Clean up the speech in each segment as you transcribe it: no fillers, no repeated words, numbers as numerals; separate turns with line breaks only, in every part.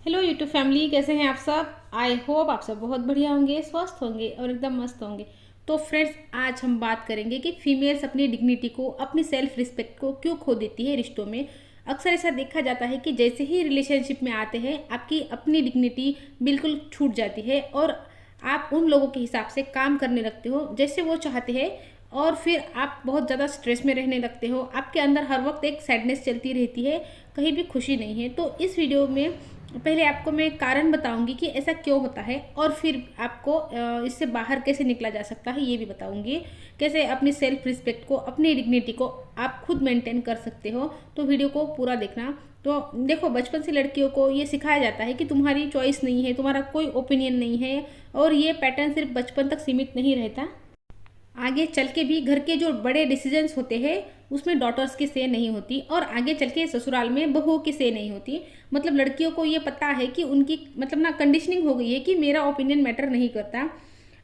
Hello YouTube family, कैसे हैं आप सब। आई होप आप सब बहुत बढ़िया होंगे, स्वस्थ होंगे और एकदम मस्त होंगे। तो फ्रेंड्स, आज हम बात करेंगे कि फीमेल्स अपनी डिग्निटी को, अपनी सेल्फ रिस्पेक्ट को क्यों खो देती है रिश्तों में। अक्सर ऐसा देखा जाता है कि जैसे ही रिलेशनशिप में आते हैं आपकी अपनी डिग्निटी बिल्कुल छूट जाती है और आप उन लोगों के हिसाब से काम करने लगते हो जैसे वो चाहते हैं। और फिर आप बहुत ज़्यादा स्ट्रेस में रहने लगते हो, आपके अंदर हर वक्त एक सैडनेस चलती रहती है, कहीं भी खुशी नहीं है। तो इस वीडियो में पहले आपको मैं कारण बताऊंगी कि ऐसा क्यों होता है और फिर आपको इससे बाहर कैसे निकला जा सकता है ये भी बताऊंगी। कैसे अपनी सेल्फ रिस्पेक्ट को, अपनी डिग्निटी को आप खुद मेंटेन कर सकते हो। तो वीडियो को पूरा देखना। तो देखो, बचपन से लड़कियों को ये सिखाया जाता है कि तुम्हारी चॉइस नहीं है, तुम्हारा कोई ओपिनियन नहीं है। और ये पैटर्न सिर्फ बचपन तक सीमित नहीं रहता, आगे चल के भी घर के जो बड़े डिसीजंस होते हैं उसमें डॉटर्स की से नहीं होती, और आगे चल के ससुराल में बहुओं की से नहीं होती। मतलब लड़कियों को ये पता है कि उनकी मतलब ना कंडीशनिंग हो गई है कि मेरा ओपिनियन मैटर नहीं करता,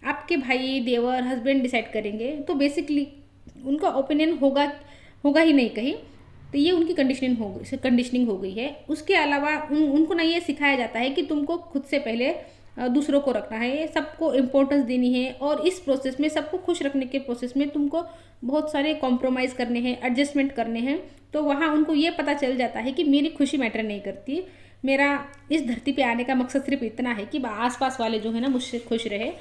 आपके भाई देवर हस्बैंड डिसाइड करेंगे। तो बेसिकली उनका ओपिनियन होगा होगा ही नहीं कहीं। तो ये उनकी कंडीशनिंग हो गई है। उसके अलावा उनको ना ये सिखाया जाता है कि तुमको खुद से पहले दूसरों को रखना है, सबको इम्पोर्टेंस देनी है, और इस प्रोसेस में सबको खुश रखने के प्रोसेस में तुमको बहुत सारे कॉम्प्रोमाइज़ करने हैं, एडजस्टमेंट करने हैं। तो वहाँ उनको ये पता चल जाता है कि मेरी खुशी मैटर नहीं करती, मेरा इस धरती पे आने का मकसद सिर्फ इतना है कि आसपास वाले जो है ना मुझसे खुश रहे।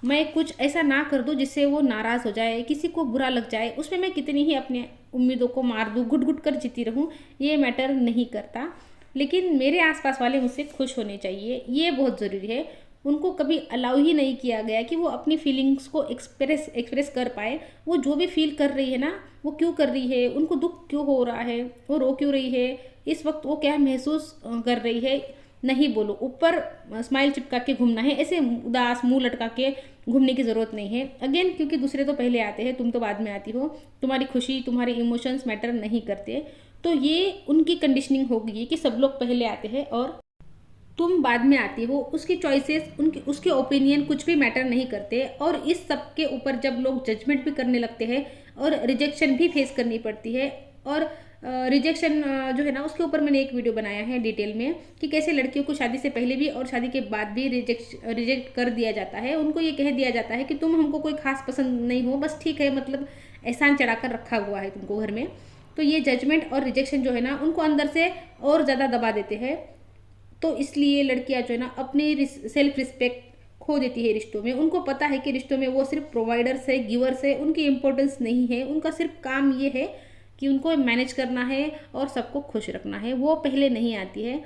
मैं कुछ ऐसा ना कर दूँ जिससे वो नाराज़ हो जाए, किसी को बुरा लग जाए, उसमें मैं कितनी ही अपने उम्मीदों को मार दूँ, घुट घुट कर जीती रहूँ, ये मैटर नहीं करता। लेकिन मेरे आसपास वाले मुझसे खुश होने चाहिए, ये बहुत ज़रूरी है। उनको कभी अलाउ ही नहीं किया गया कि वो अपनी फीलिंग्स को एक्सप्रेस कर पाए। वो जो भी फील कर रही है ना, वो क्यों कर रही है, उनको दुख क्यों हो रहा है, वो रो क्यों रही है, इस वक्त वो क्या महसूस कर रही है, नहीं बोलो। ऊपर स्माइल चिपका के घूमना है, ऐसे उदास मुंह लटका के घूमने की ज़रूरत नहीं है। अगेन, क्योंकि दूसरे तो पहले आते हैं, तुम तो बाद में आती हो। तुम्हारी खुशी, तुम्हारे इमोशंस मैटर नहीं करते। तो ये उनकी कंडीशनिंग हो गई है कि सब लोग पहले आते हैं और तुम बाद में आती हो। उसकी चॉइसेस, उनकी उसके ओपिनियन कुछ भी मैटर नहीं करते। और इस सब के ऊपर जब लोग जजमेंट भी करने लगते हैं और रिजेक्शन भी फेस करनी पड़ती है। और रिजेक्शन जो है ना, उसके ऊपर मैंने एक वीडियो बनाया है डिटेल में कि कैसे लड़कियों को शादी से पहले भी और शादी के बाद भी रिजेक्ट कर दिया जाता है। उनको ये कह दिया जाता है कि तुम हमको कोई खास पसंद नहीं हो, बस ठीक है, मतलब एहसान चढ़ाकर रखा हुआ है तुमको घर में। तो ये जजमेंट और रिजेक्शन जो है ना, उनको अंदर से और ज़्यादा दबा देते हैं। तो इसलिए लड़कियां जो है ना अपनी सेल्फ रिस्पेक्ट खो देती है रिश्तों में। उनको पता है कि रिश्तों में वो सिर्फ प्रोवाइडर्स है, गिवर्स है, उनकी इंपॉर्टेंस नहीं है। उनका सिर्फ काम ये है कि उनको मैनेज करना है और सबको खुश रखना है, वो पहले नहीं आती है।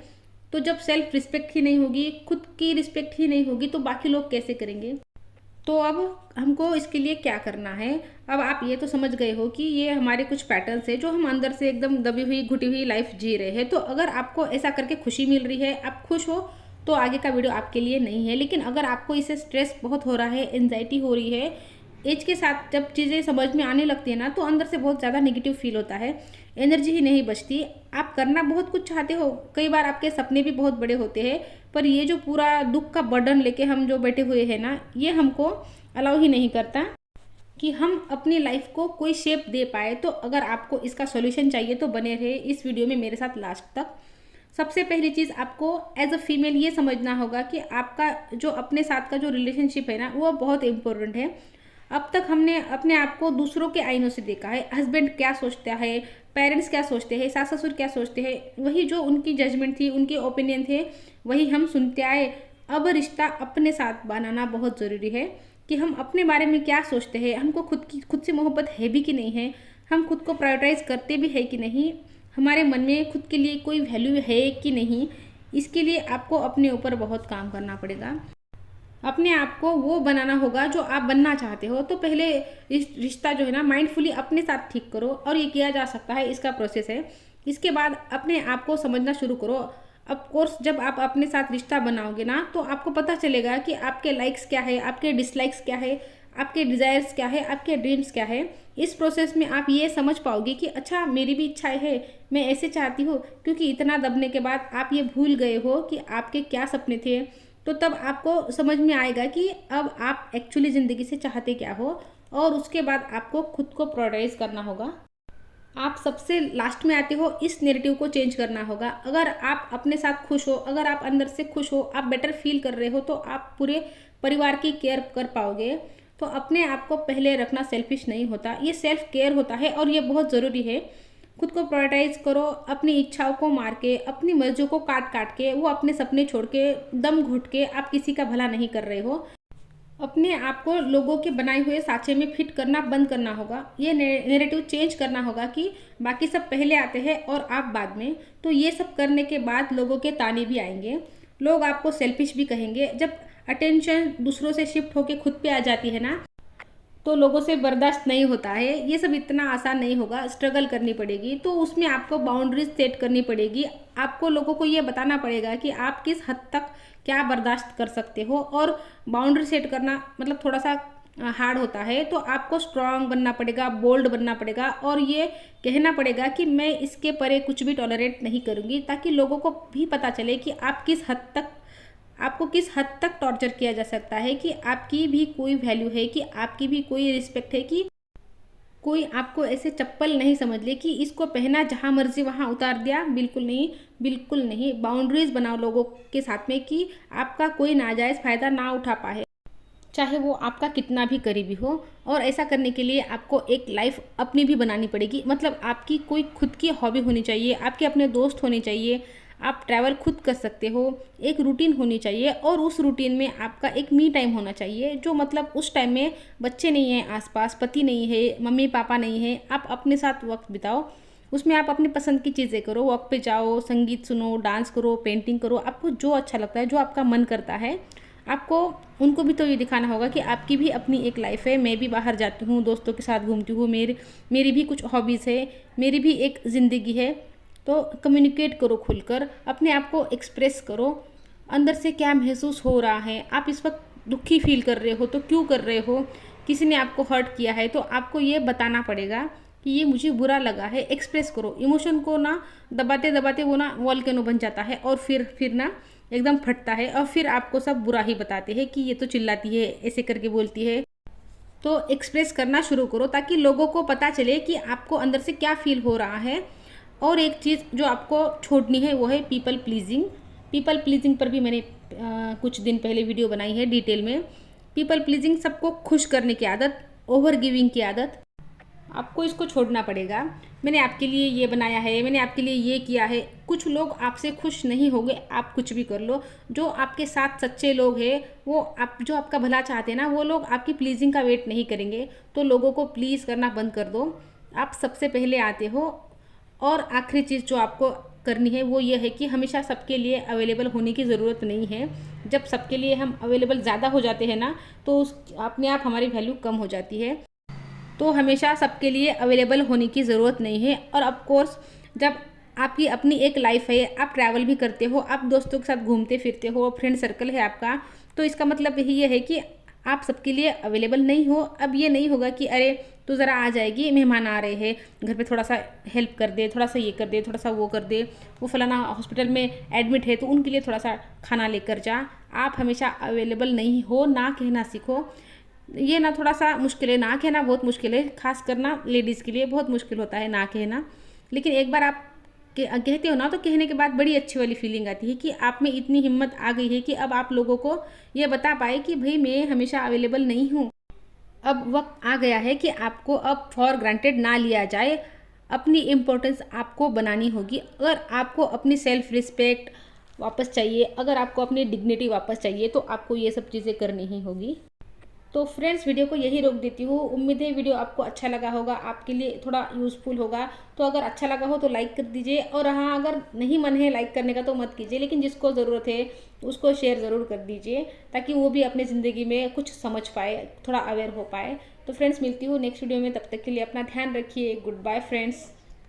तो जब सेल्फ रिस्पेक्ट ही नहीं होगी, खुद की रिस्पेक्ट ही नहीं होगी, तो बाकी लोग कैसे करेंगे। तो अब हमको इसके लिए क्या करना है। अब आप ये तो समझ गए हो कि ये हमारे कुछ पैटर्न्स है जो हम अंदर से एकदम दबी हुई घुटी हुई लाइफ जी रहे हैं। तो अगर आपको ऐसा करके खुशी मिल रही है, आप खुश हो, तो आगे का वीडियो आपके लिए नहीं है। लेकिन अगर आपको इससे स्ट्रेस बहुत हो रहा है, एंजाइटी हो रही है, एज के साथ जब चीज़ें समझ में आने लगती है ना, तो अंदर से बहुत ज़्यादा नेगेटिव फील होता है, एनर्जी ही नहीं बचती। आप करना बहुत कुछ चाहते हो, कई बार आपके सपने भी बहुत बड़े होते हैं, पर ये जो पूरा दुख का बर्डन लेके हम जो बैठे हुए हैं ना, ये हमको अलाउ ही नहीं करता कि हम अपनी लाइफ को कोई शेप दे पाए। तो अगर आपको इसका सॉल्यूशन चाहिए तो बने रहे इस वीडियो में मेरे साथ लास्ट तक। सबसे पहली चीज़, आपको एज अ फीमेल ये समझना होगा कि आपका जो अपने साथ का जो रिलेशनशिप है ना, वो बहुत इम्पोर्टेंट है। अब तक हमने अपने आप को दूसरों के आईनों से देखा है, हस्बैंड क्या सोचता है, पेरेंट्स क्या सोचते हैं, सास ससुर क्या सोचते हैं, वही जो उनकी जजमेंट थी, उनके ओपिनियन थे, वही हम सुनते आए। अब रिश्ता अपने साथ बनाना बहुत ज़रूरी है कि हम अपने बारे में क्या सोचते हैं, हमको खुद से मोहब्बत है भी कि नहीं है, हम खुद को प्रायोरिटाइज करते भी है कि नहीं, हमारे मन में खुद के लिए कोई वैल्यू है कि नहीं। इसके लिए आपको अपने ऊपर बहुत काम करना पड़ेगा। अपने आप को वो बनाना होगा जो आप बनना चाहते हो। तो पहले इस रिश्ता जो है ना, माइंडफुली अपने साथ ठीक करो, और ये किया जा सकता है, इसका प्रोसेस है। इसके बाद अपने आप को समझना शुरू करो। ऑफ कोर्स जब आप अपने साथ रिश्ता बनाओगे ना, तो आपको पता चलेगा कि आपके लाइक्स क्या है, आपके डिसलाइक्स क्या है, आपके डिज़ायर्स क्या है, आपके ड्रीम्स क्या है। इस प्रोसेस में आप ये समझ पाओगे कि अच्छा, मेरी भी इच्छाएं है, मैं ऐसे चाहती हूँ। क्योंकि इतना दबने के बाद आप ये भूल गए हो कि आपके क्या सपने थे। तो तब आपको समझ में आएगा कि अब आप एक्चुअली ज़िंदगी से चाहते क्या हो, और उसके बाद आपको खुद को प्रायोरिटाइज करना होगा। आप सबसे लास्ट में आते हो, इस नेरेटिव को चेंज करना होगा। अगर आप अपने साथ खुश हो, अगर आप अंदर से खुश हो, आप बेटर फील कर रहे हो, तो आप पूरे परिवार की केयर कर पाओगे। तो अपने आप को पहले रखना सेल्फिश नहीं होता, ये सेल्फ केयर होता है और ये बहुत ज़रूरी है। खुद को प्रायोरिटाइज करो, अपनी इच्छाओं को मार के, अपनी मर्जियों को काट काट के, वो अपने सपने छोड़ के, दम घुट के आप किसी का भला नहीं कर रहे हो। अपने आप को लोगों के बनाए हुए साँचे में फिट करना बंद करना होगा। ये नेरेटिव चेंज करना होगा कि बाकी सब पहले आते हैं और आप बाद में। तो ये सब करने के बाद लोगों के ताने भी आएंगे, लोग आपको सेल्फिश भी कहेंगे। जब अटेंशन दूसरों से शिफ्ट होके खुद पे आ जाती है ना, तो लोगों से बर्दाश्त नहीं होता है। ये सब इतना आसान नहीं होगा, स्ट्रगल करनी पड़ेगी। तो उसमें आपको बाउंड्रीज सेट करनी पड़ेगी। आपको लोगों को ये बताना पड़ेगा कि आप किस हद तक क्या बर्दाश्त कर सकते हो। और बाउंड्री सेट करना मतलब थोड़ा सा हार्ड होता है। तो आपको स्ट्रांग बनना पड़ेगा, बोल्ड बनना पड़ेगा और ये कहना पड़ेगा कि मैं इसके परे कुछ भी टॉलरेट नहीं करूँगी, ताकि लोगों को भी पता चले कि आप किस हद तक, आपको किस हद तक टॉर्चर किया जा सकता है, कि आपकी भी कोई वैल्यू है, कि आपकी भी कोई रिस्पेक्ट है, कि कोई आपको ऐसे चप्पल नहीं समझ ले कि इसको पहना जहाँ मर्जी वहाँ उतार दिया। बिल्कुल नहीं, बिल्कुल नहीं। बाउंड्रीज बनाओ लोगों के साथ में कि आपका कोई नाजायज़ फ़ायदा ना उठा पाए, चाहे वो आपका कितना भी करीबी हो। और ऐसा करने के लिए आपको एक लाइफ अपनी भी बनानी पड़ेगी। मतलब आपकी कोई खुद की हॉबी होनी चाहिए, आपके अपने दोस्त होने चाहिए, आप ट्रैवल खुद कर सकते हो, एक रूटीन होनी चाहिए। और उस रूटीन में आपका एक मी टाइम होना चाहिए, जो मतलब उस टाइम में बच्चे नहीं हैं आसपास, पति नहीं है, मम्मी पापा नहीं है, आप अपने साथ वक्त बिताओ। उसमें आप अपनी पसंद की चीज़ें करो, वॉक पे जाओ, संगीत सुनो, डांस करो, पेंटिंग करो, आपको जो अच्छा लगता है, जो आपका मन करता है। आपको उनको भी तो ये दिखाना होगा कि आपकी भी अपनी एक लाइफ है। मैं भी बाहर जाती हूँ, दोस्तों के साथ घूमती हूँ, मेरी भी कुछ हॉबीज़ है, मेरी भी एक ज़िंदगी है। तो कम्युनिकेट करो खुलकर, अपने आप को एक्सप्रेस करो, अंदर से क्या महसूस हो रहा है। आप इस वक्त दुखी फील कर रहे हो तो क्यों कर रहे हो, किसी ने आपको हर्ट किया है तो आपको ये बताना पड़ेगा कि ये मुझे बुरा लगा है। एक्सप्रेस करो इमोशन को ना, दबाते दबाते वो ना वॉल्केनो बन जाता है और फिर ना एकदम फटता है। और फिर आपको सब बुरा ही बताते हैं कि ये तो चिल्लाती है, ऐसे करके बोलती है। तो एक्सप्रेस करना शुरू करो ताकि लोगों को पता चले कि आपको अंदर से क्या फील हो रहा है। और एक चीज़ जो आपको छोड़नी है वो है पीपल प्लीजिंग। पीपल प्लीजिंग पर भी मैंने कुछ दिन पहले वीडियो बनाई है डिटेल में। पीपल प्लीजिंग, सबको खुश करने की आदत, ओवर गिविंग की आदत, आपको इसको छोड़ना पड़ेगा। मैंने आपके लिए ये बनाया है, मैंने आपके लिए ये किया है। कुछ लोग आपसे खुश नहीं होंगे, आप कुछ भी कर लो। जो आपके साथ सच्चे लोग हैं, वो आप जो आपका भला चाहते हैं ना, वो लोग आपकी प्लीजिंग का वेट नहीं करेंगे। तो लोगों को प्लीज़ करना बंद कर दो, आप सबसे पहले आते हो। और आखिरी चीज़ जो आपको करनी है वो ये है कि हमेशा सबके लिए अवेलेबल होने की ज़रूरत नहीं है। जब सबके लिए हम अवेलेबल ज़्यादा हो जाते हैं ना, तो उस अपने आप हमारी वैल्यू कम हो जाती है। तो हमेशा सबके लिए अवेलेबल होने की ज़रूरत नहीं है। और ऑफ कोर्स जब आपकी अपनी एक लाइफ है, आप ट्रैवल भी करते हो, आप दोस्तों के साथ घूमते फिरते हो, फ्रेंड सर्कल है आपका, तो इसका मतलब यही ये है कि आप सबके लिए अवेलेबल नहीं हो। अब ये नहीं होगा कि अरे तो ज़रा आ जाएगी, मेहमान आ रहे हैं घर पे, थोड़ा सा हेल्प कर दे, थोड़ा सा ये कर दे, थोड़ा सा वो कर दे, वो फलाना हॉस्पिटल में एडमिट है तो उनके लिए थोड़ा सा खाना लेकर जा। आप हमेशा अवेलेबल नहीं हो, ना कहना सीखो। ये ना थोड़ा सा मुश्किल है, ना कहना बहुत मुश्किल है, खास करना लेडीज़ के लिए बहुत मुश्किल होता है ना कहना। लेकिन एक बार आप कहते हो ना, तो कहने के बाद बड़ी अच्छी वाली फीलिंग आती है कि आप में इतनी हिम्मत आ गई है कि अब आप लोगों को ये बता पाए कि भाई मैं हमेशा अवेलेबल नहीं हूँ। अब वक्त आ गया है कि आपको अब फॉर ग्रांटेड ना लिया जाए, अपनी इम्पोर्टेंस आपको बनानी होगी। अगर आपको अपनी सेल्फ रिस्पेक्ट वापस चाहिए, अगर आपको अपनी डिग्निटी वापस चाहिए, तो आपको ये सब चीज़ें करनी ही होगी। तो फ्रेंड्स, वीडियो को यही रोक देती हूँ। उम्मीद है वीडियो आपको अच्छा लगा होगा, आपके लिए थोड़ा यूज़फुल होगा। तो अगर अच्छा लगा हो तो लाइक कर दीजिए। और हाँ, अगर नहीं मन है लाइक करने का तो मत कीजिए, लेकिन जिसको ज़रूरत है उसको शेयर ज़रूर कर दीजिए, ताकि वो भी अपनी ज़िंदगी में कुछ समझ पाए, थोड़ा अवेयर हो पाए। तो फ्रेंड्स, मिलती हूँ नेक्स्ट वीडियो में, तब तक के लिए अपना ध्यान रखिए। Good bye friends.